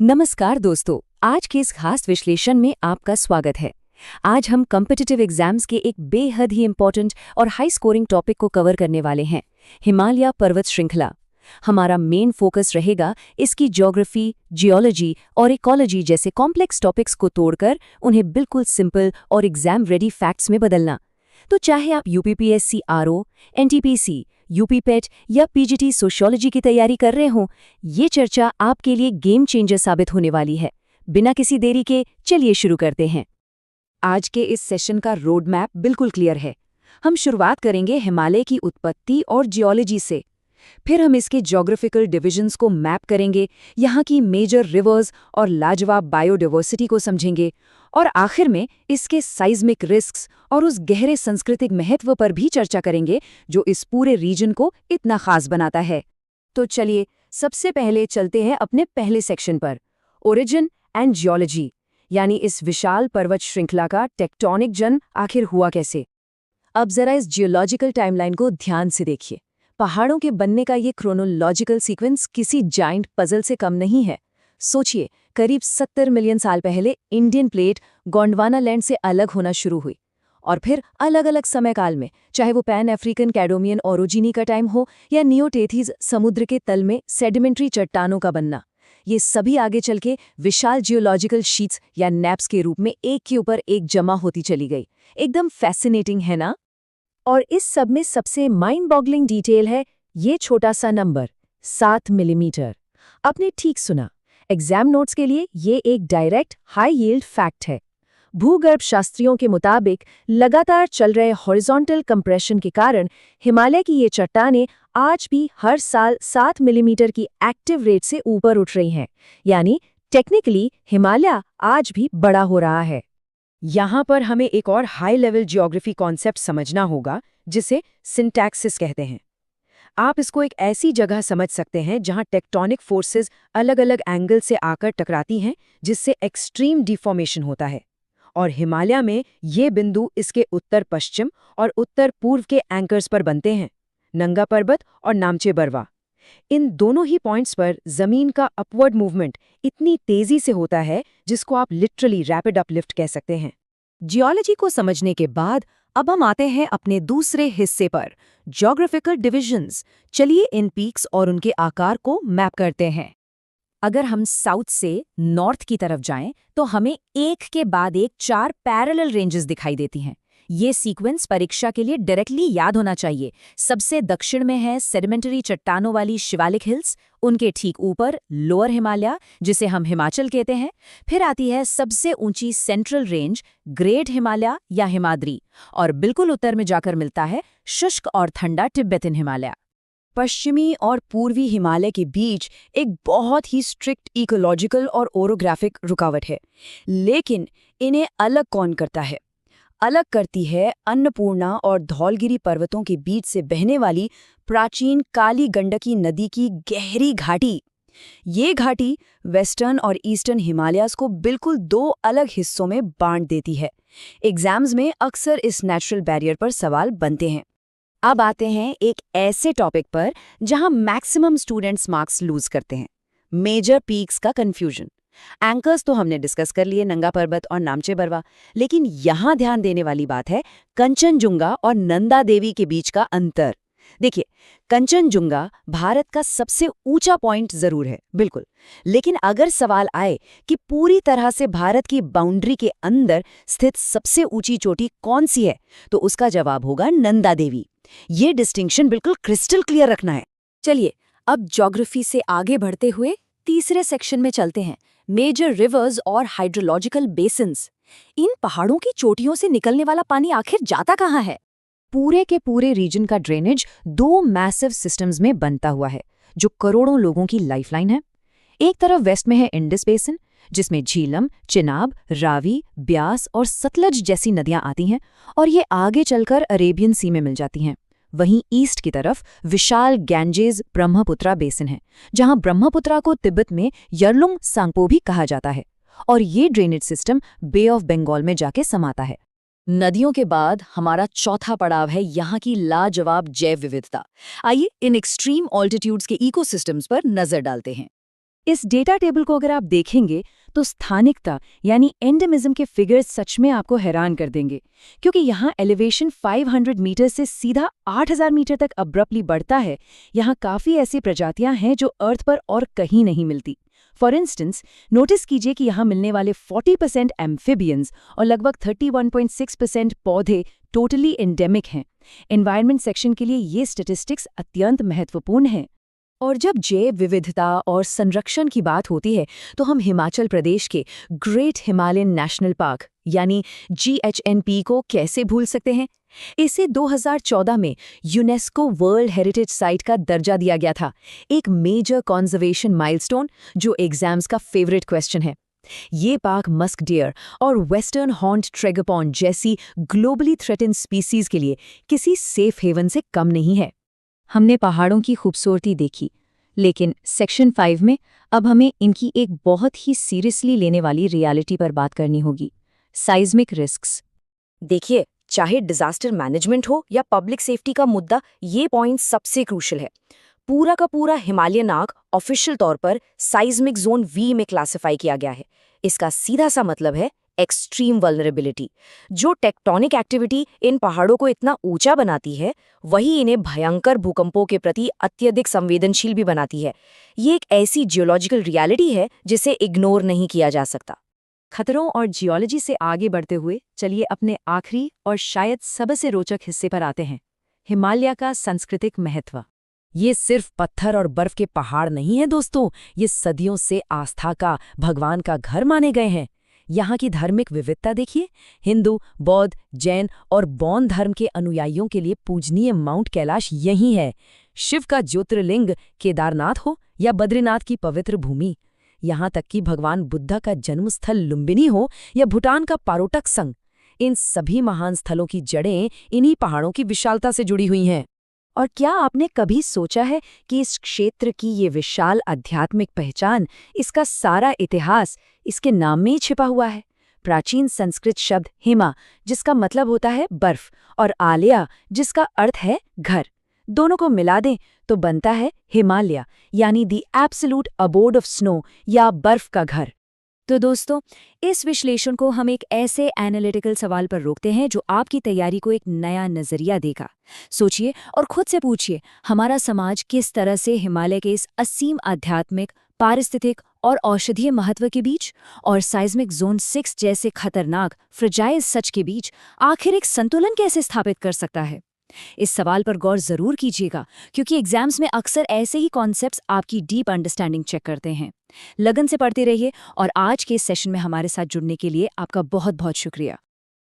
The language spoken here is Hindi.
नमस्कार दोस्तों, आज के इस खास विश्लेषण में आपका स्वागत है। आज हम कॉम्पिटिटिव एग्जाम्स के एक बेहद ही इम्पोर्टेंट और हाई स्कोरिंग टॉपिक को कवर करने वाले हैं, हिमालय पर्वत श्रृंखला। हमारा मेन फोकस रहेगा इसकी ज्योग्राफी, जियोलॉजी और इकोलॉजी जैसे कॉम्प्लेक्स टॉपिक्स को तोड़कर उन्हें बिल्कुल सिंपल और एग्जाम रेडी फैक्ट्स में बदलना। तो चाहे आप यूपीपीएससी आरओ, एनटीपीसी, यूपीपेट या पीजीटी सोशियोलॉजी की तैयारी कर रहे हों, ये चर्चा आपके लिए गेम चेंजर साबित होने वाली है। बिना किसी देरी के चलिए शुरू करते हैं। आज के इस सेशन का रोड मैप बिल्कुल क्लियर है। हम शुरुआत करेंगे हिमालय की उत्पत्ति और जियोलॉजी से। फिर हम इसके ज्योग्राफिकल डिविजन्स को मैप करेंगे, यहाँ की मेजर रिवर्स और लाजवाब बायोडाइवर्सिटी को समझेंगे, और आखिर में इसके साइज्मिक रिस्क्स और उस गहरे सांस्कृतिक महत्व पर भी चर्चा करेंगे जो इस पूरे रीजन को इतना खास बनाता है। तो चलिए सबसे पहले चलते हैं अपने पहले सेक्शन पर, ओरिजिन एंड जियोलॉजी, यानी इस विशाल पर्वत श्रृंखला का टेक्टोनिक जन्म आखिर हुआ कैसे। अब जरा इस जियोलॉजिकल टाइमलाइन को ध्यान से देखिए। पहाड़ों के बनने का ये क्रोनोलॉजिकल सीक्वेंस किसी जाइंट पजल से कम नहीं है। सोचिए, करीब 70 मिलियन साल पहले इंडियन प्लेट गोंडवाना लैंड से अलग होना शुरू हुई, और फिर अलग अलग समय काल में, चाहे वो पैन अफ्रीकन कैडोमियन ओरोजिनी का टाइम हो या नियोटेथीज समुद्र के तल में सेडिमेंट्री चट्टानों का बनना, ये सभी आगे चल के विशाल जियोलॉजिकल शीट्स या नैप्स के रूप में एक के ऊपर एक जमा होती चली गई। एकदम फैसिनेटिंग है ना? और इस सब में सबसे माइंड बॉगलिंग डिटेल है ये छोटा सा नंबर 7 मिलीमीटर। आपने ठीक सुना, एग्जाम नोट्स के लिए ये एक डायरेक्ट हाई यील्ड फैक्ट है। भूगर्भ शास्त्रियों के मुताबिक लगातार चल रहे हॉरिजॉन्टल कंप्रेशन के कारण हिमालय की ये चट्टानें आज भी हर साल 7 मिलीमीटर की एक्टिव रेट से ऊपर उठ रही हैं, यानी टेक्निकली हिमालय आज भी बड़ा हो रहा है। यहाँ पर हमें एक और हाई लेवल जियोग्राफी कॉन्सेप्ट समझना होगा जिसे सिंटैक्सिस कहते हैं। आप इसको एक ऐसी जगह समझ सकते हैं जहाँ टेक्टोनिक फोर्सेस अलग अलग एंगल से आकर टकराती हैं, जिससे एक्सट्रीम डिफॉर्मेशन होता है। और हिमालय में ये बिंदु इसके उत्तर पश्चिम और उत्तर पूर्व के एंकर्स पर बनते हैं, नंगा पर्वत और नामचे बरवा। इन दोनों ही पॉइंट्स पर जमीन का अपवर्ड मूवमेंट इतनी तेजी से होता है जिसको आप लिटरली रैपिड अपलिफ्ट कह सकते हैं। जियोलॉजी को समझने के बाद अब हम आते हैं अपने दूसरे हिस्से पर, ज्योग्राफिकल डिविजन्स। चलिए इन पीक्स और उनके आकार को मैप करते हैं। अगर हम साउथ से नॉर्थ की तरफ जाएं तो हमें एक के बाद एक 4 पैरेलल रेंजेस दिखाई देती हैं। ये सीक्वेंस परीक्षा के लिए डायरेक्टली याद होना चाहिए। सबसे दक्षिण में है सेडिमेंटरी चट्टानों वाली शिवालिक हिल्स, उनके ठीक ऊपर लोअर हिमालय जिसे हम हिमाचल कहते हैं। फिर आती है सबसे ऊंची सेंट्रल रेंज ग्रेट हिमालय या हिमाद्री, और बिल्कुल उत्तर में जाकर मिलता है शुष्क और ठंडा तिब्बतन हिमालय। पश्चिमी और पूर्वी हिमालय के बीच एक बहुत ही स्ट्रिक्ट इकोलॉजिकल और ओरोग्राफिक रुकावट है, लेकिन इन्हें अलग कौन करता है? अलग करती है अन्नपूर्णा और धौलगिरी पर्वतों के बीच से बहने वाली प्राचीन काली गंडकी नदी की गहरी घाटी। ये घाटी वेस्टर्न और ईस्टर्न हिमालयाज को बिल्कुल 2 अलग हिस्सों में बांट देती है। एग्जाम्स में अक्सर इस नेचुरल बैरियर पर सवाल बनते हैं। अब आते हैं एक ऐसे टॉपिक पर जहां मैक्सिमम स्टूडेंट्स मार्क्स लूज करते हैं, मेजर पीक्स का कंफ्यूजन। एंकर्स तो हमने डिस्कस कर लिए, नंगा पर्वत और नामचे बरवा, लेकिन यहां ध्यान देने वाली बात है कंचनजुंगा और नंदा देवी के बीच का अंतर। देखिए, कंचनजुंगा भारत का सबसे ऊंचा पॉइंट जरूर है, बिल्कुल, लेकिन अगर सवाल आए कि पूरी तरह से भारत की बाउंड्री के अंदर स्थित सबसे ऊंची चोटी कौन सी है, तो उसका जवाब होगा नंदा देवी। ये डिस्टिंक्शन बिल्कुल क्रिस्टल क्लियर रखना है। चलिए अब ज्योग्राफी से आगे बढ़ते हुए तीसरे सेक्शन में चलते हैं, मेजर रिवर्स और हाइड्रोलॉजिकल बेसिन्स। इन पहाड़ों की चोटियों से निकलने वाला पानी आखिर जाता कहाँ है? पूरे के पूरे रीजन का ड्रेनेज 2 मैसिव सिस्टम्स में बनता हुआ है, जो करोड़ों लोगों की लाइफलाइन है। एक तरफ वेस्ट में है इंडस बेसिन, जिसमें झीलम, चिनाब, रावी, ब्यास और सतलज जैसी नदियां आती हैं, और ये आगे चलकर अरेबियन सी में मिल जाती हैं। वहीं ईस्ट की तरफ विशाल गैंजेस ब्रह्मपुत्रा बेसिन है, जहां ब्रह्मपुत्रा को तिब्बत में यरलुंग सांगपो भी कहा जाता है, और ये drainage system bay of Bengal में जाके समाता है। नदियों के बाद हमारा चौथा पड़ाव है यहाँ की लाजवाब जैव विविधता। आइए इन एक्सट्रीम ऑल्टीट्यूड्स के इकोसिस्टम्स पर नजर डालते हैं। इस डेटा टेबल को अगर आप देखेंगे तो स्थानिकता यानी एंडेमिज्म के फिगर्स सच में आपको हैरान कर देंगे, क्योंकि यहाँ एलिवेशन 500 मीटर से सीधा 8000 मीटर तक अब्रप्टली बढ़ता है। यहाँ काफ़ी ऐसी प्रजातियां हैं जो अर्थ पर और कहीं नहीं मिलती। फॉर इंस्टेंस, नोटिस कीजिए कि यहाँ मिलने वाले 40% एम्फिबियंस और लगभग 31.6% पौधे टोटली एंडेमिक हैं। एनवायरनमेंट सेक्शन के लिए ये स्टैटिस्टिक्स अत्यंत महत्वपूर्ण हैं। और जब जैव विविधता और संरक्षण की बात होती है तो हम हिमाचल प्रदेश के ग्रेट हिमालयन नेशनल पार्क यानी GHNP को कैसे भूल सकते हैं। इसे 2014 में यूनेस्को वर्ल्ड हेरिटेज साइट का दर्जा दिया गया था, एक मेजर कॉन्जर्वेशन माइलस्टोन जो एग्जाम्स का फेवरेट क्वेश्चन है। ये पार्क मस्क डियर और वेस्टर्न हॉर्न्ड ट्रैगोपॉन जैसी ग्लोबली थ्रेटेंड स्पीसीज के लिए किसी सेफ हेवन से कम नहीं है। हमने पहाड़ों की खूबसूरती देखी, लेकिन सेक्शन 5 में अब हमें इनकी एक बहुत ही सीरियसली लेने वाली रियलिटी पर बात करनी होगी, साइज्मिक रिस्क्स। देखिए, चाहे डिजास्टर मैनेजमेंट हो या पब्लिक सेफ्टी का मुद्दा, ये पॉइंट सबसे क्रूशल है। पूरा का पूरा हिमालयन आर्क ऑफिशियल तौर पर साइज्मिक जोन V में क्लासिफाई किया गया है। इसका सीधा सा मतलब है एक्सट्रीम वल्नरेबिलिटी। जो टेक्टोनिक एक्टिविटी इन पहाड़ों को इतना ऊंचा बनाती है, वही इन्हें भयंकर भूकंपों के प्रति अत्यधिक संवेदनशील भी बनाती है। ये एक ऐसी जियोलॉजिकल रियलिटी है जिसे इग्नोर नहीं किया जा सकता। खतरों और जियोलॉजी से आगे बढ़ते हुए चलिए अपने आखिरी और शायद सबसे रोचक हिस्से पर आते हैं, हिमालय का सांस्कृतिक महत्व। ये सिर्फ पत्थर और बर्फ के पहाड़ नहीं हैं दोस्तों, ये सदियों से आस्था का, भगवान का घर माने गए हैं। यहाँ की धार्मिक विविधता देखिए, हिंदू, बौद्ध, जैन और बौद्ध धर्म के अनुयायियों के लिए पूजनीय माउंट कैलाश यही है। शिव का ज्योतिर्लिंग केदारनाथ हो या बद्रीनाथ की पवित्र भूमि, यहाँ तक कि भगवान बुद्ध का जन्मस्थल लुम्बिनी हो या भूटान का पारोटक संग, इन सभी महान स्थलों की जड़ें इन्हीं पहाड़ों की विशालता से जुड़ी हुई हैं। और क्या आपने कभी सोचा है कि इस क्षेत्र की ये विशाल आध्यात्मिक पहचान, इसका सारा इतिहास इसके नाम में ही छिपा हुआ है। प्राचीन संस्कृत शब्द हिमा, जिसका मतलब होता है बर्फ, और आलया, जिसका अर्थ है घर, दोनों को मिला दें तो बनता है हिमालय, यानी the absolute abode of snow या बर्फ का घर। तो दोस्तों, इस विश्लेषण को हम एक ऐसे एनालिटिकल सवाल पर रोकते हैं जो आपकी तैयारी को एक नया नजरिया देगा। सोचिए और खुद से पूछिए, हमारा समाज किस तरह से हिमालय के इस असीम आध्यात्मिक, पारिस्थितिक और औषधीय महत्व के बीच और साइज्मिक जोन 6 जैसे खतरनाक फ्रजाइल सच के बीच आखिर एक संतुलन कैसे स्थापित कर सकता है। इस सवाल पर गौर जरूर कीजिएगा, क्योंकि एग्जाम्स में अक्सर ऐसे ही कॉन्सेप्ट्स आपकी डीप अंडरस्टैंडिंग चेक करते हैं। लगन से पढ़ते रहिए और आज के इस सेशन में हमारे साथ जुड़ने के लिए आपका बहुत बहुत शुक्रिया।